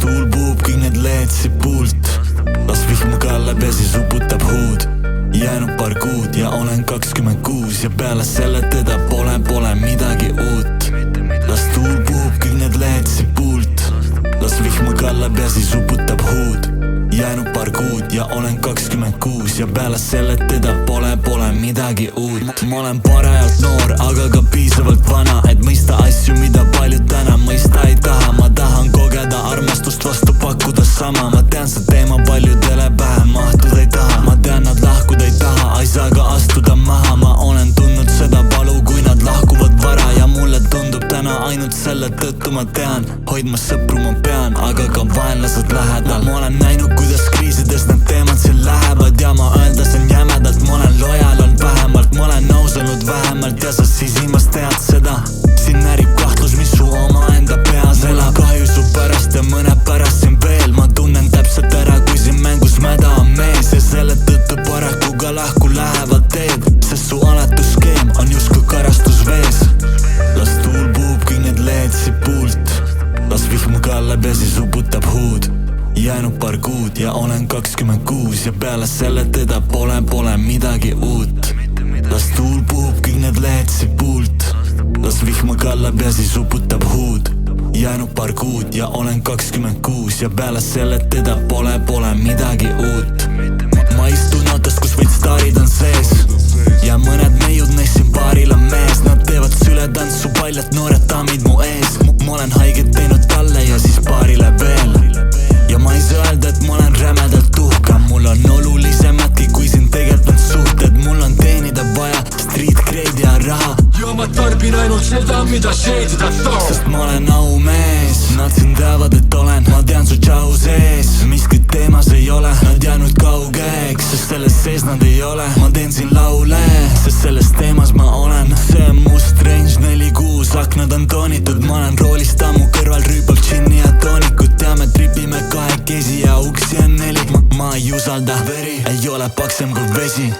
tuul puhub kõik need leed siit puult, las vihm kallab ja siis uputab huud. Jäänud paar kuud ja olen 26 ja peale selle teda pole midagi uut. Las tuul puhub kõik need leed siit puult, las vihm kallab ja siis uputab huud. Jäänud paar kuud ja olen 26 ja peale selle teda pole midagi uut. Ma olen parajalt noor, aga ka piisavalt vana, et mõista asju, mida paljud täna mõista ei taha. Ma tahan kogeda armastust, vastu pakkuda sama. Ma tean, see teema paljudele pähe mahtuda ei taha. Ma tean, nad lahkuda ei taha, ei saa ka astuda maha. Ma olen tundnud seda valu, kui nad lahkuvad vara ja mulle tundub täna ainult selle tõttu ma tean, hoidma sõpru ma pean, aga ka vaenlased lähedal. Ma olen näinud, kuidas kriisides need teemad siin lähevad ja ma öeldasin jämedalt, ma olen lojal olnud vähemalt, ma olen aus olnud vähemalt ja sa sisimas tead seda. Siin närib kahtlus, mis su omaenda peas elab. Kahju su pärast ja mõne pärast siin veel. Ma tunnen täpselt ära, kui siin mängus mäda on mees ja selle tõttu paraku ka lahku lähevad teed, sest su alatu skeem on justkui karastus vees. Las tuul puhub kõik need leed siit puult, las vihm kallab ja siis uputab huud. Jäänud paar kuud ja olen 26 ja peale selle teda pole midagi uut. Las tuul puhub kõik need leed siit puult, las vihm kallab ja siis uputab huud. Jäänud paar kuud ja olen 26 ja peale selle teda pole midagi uut. Ma istun autos, kus võid staarid on sees ja mõned neiud neist siin paaril on mees. Nad teevad sületantsu, paljad noored daamid mu ees. Ma olen haiget teinud talle ja siis paarile veel. Ja ma ei saa öelda, et ma olen rämedalt uhke. Mul on olulisemadki kui siin tegelikult need suhted. Mul on teenida vaja street grade ja raha ja ma tarbin ainult seda, mida sheedida toob. Sest ma olen aumees, nad siin teavad, et olen. Ma tean su tšau sees, miskit teemas ei ole. Nad jäänud kaugeks, sest selles sees nad ei ole. Ma teen siin laule, sest selles teemas ma olen. See on must range 4-6, aknad on toonitud. Ma olen roolist ammu kõrval, rüübab džinni ja toonikut. Ja me tripime kahekesi ja uksi on 4. Ma ei usalda, veri ei ole paksem kui vesi.